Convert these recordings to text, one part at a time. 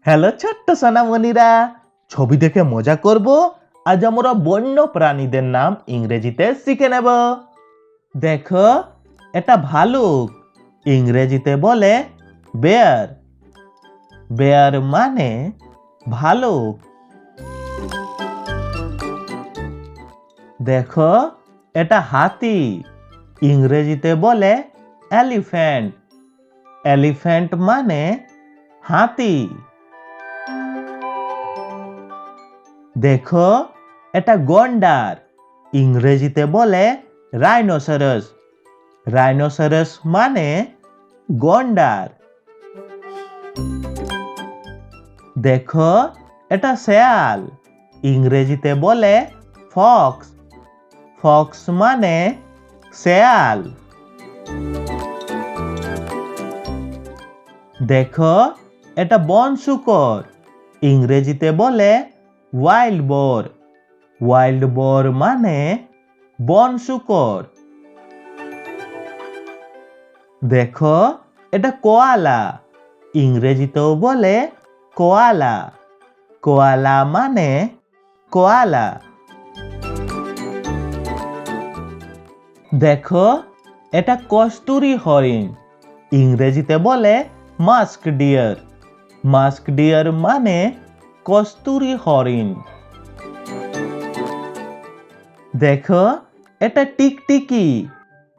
Hello ছোট্ট সোনামণিরা, ছবি দেখে মজা করব। আজ আমরা বন্য প্রাণীদের নাম ইংরেজিতে শিখে নেব। দেখো, এটা ভালুক, ইংরেজিতে বলে বেয়ার। বেয়ার মানে ভালুক। দেখো, এটা হাতি, ইংরেজিতে বলে এলিফ্যান্ট। এলিফ্যান্ট মানে হাতি। দেখো, এটা গন্ডার, ইংরেজিতে বলে রাইনোসেরাস। রাইনোসেরাস মানে গন্ডার। দেখো, এটা শেয়াল, ইংরেজিতে বলে ফক্স। ফক্স মানে শেয়াল। দেখো, এটা বন শূকর, ইংরেজিতে বলে ওয়াইল্ড বোর। ওয়াইল্ড বোর মানে বন শূকর। দেখো, এটা কোয়ালা, ইংরেজিতেও বলে কোয়ালা। কোয়ালা মানে কোয়ালা। দেখো, এটা কস্তুরী হরিণ, ইংরেজিতে বলে মাস্ক ডিয়ার। মাস্ক ডিয়ার মানে কস্তুরী হরিণ। দেখো, এটা টিকটিকি,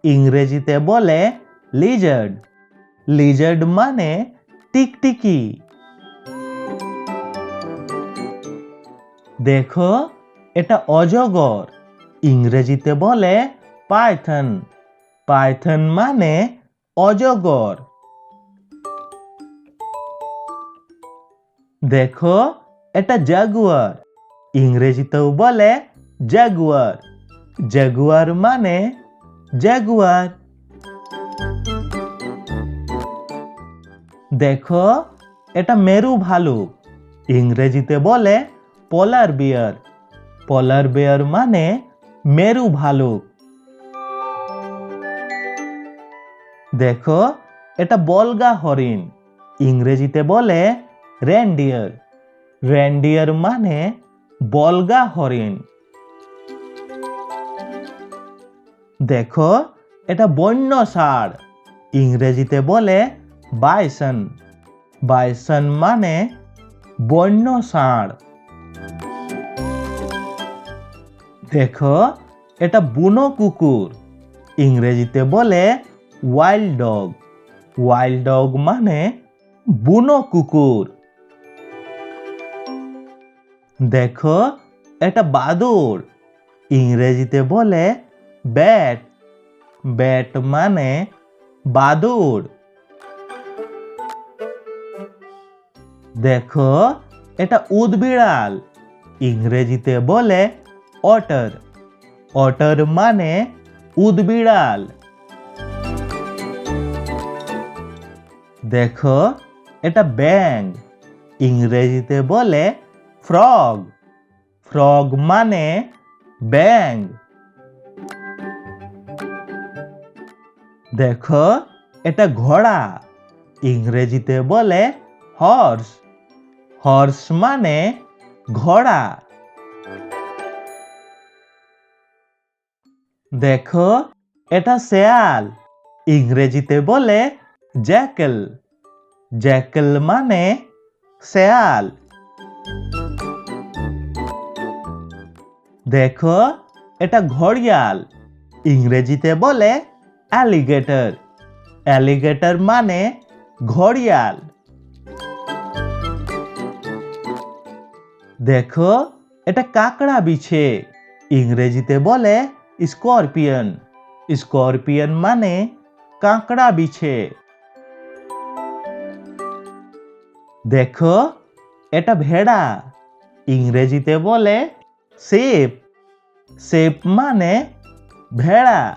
ইংরেজিতে বলে লিজার্ড। লিজার্ড মানে টিকটিকি। দেখো, এটা অজগর, ইংরেজিতে বলে পাইথন। পাইথন মানে অজগর। দেখো, এটা জাগুয়ার, ইংরেজিতেও বলে জাগুয়ার। জাগুয়ার মানে জাগুয়ার। দেখো, এটা মেরু ভালুক, ইংরেজিতে বলে পোলার বিয়ার। পোলার বিয়ার মানে মেরু ভালুক। দেখো, এটা বলগা হরিণ, ইংরেজিতে বলে রেনডিয়ার। রেনডিয়ার মানে বলগা হরিণ। দেখো, এটা বন্য ষাঁড়, ইংরেজিতে বলে বাইসন। বাইসন মানে বন্য ষাঁড়। দেখো, এটা বুনো কুকুর, ইংরেজিতে বলে ওয়াইল্ড ডগ। ওয়াইল্ড ডগ মানে বুনো কুকুর। দেখো, এটা বাদুড়, ইংরেজিতে বলে ব্যাট। ব্যাট মানে বাদুড়। দেখো, এটা উদবিড়াল, ইংরেজিতে বলে অটার। অটার মানে উদবিড়াল। দেখো, এটা ব্যাঙ, ইংরেজিতে বলে ফ্রগ। ফ্রগ মানে ব্যাঙ। দেখো, এটা ঘোড়া, ইংরেজিতে বলে হর্স। হর্স মানে ঘোড়া। দেখো, এটা শেয়াল, ইংরেজিতে বলে জ্যাকেল। জ্যাকেল মানে শেয়াল। দেখো, এটা ঘড়িয়াল, ইংরেজিতে বলে অ্যালিগেটর। অ্যালিগেটর মানে ঘড়িয়াল। দেখো, এটা কাকড়া বিছে, ইংরেজিতে বলে স্করপিয়ন। স্করপিয়ন মানে কাকড়া বিছে। দেখো, এটা ভেড়া, ইংরেজিতে বলে শেপ। শেপ মানে ভেড়া।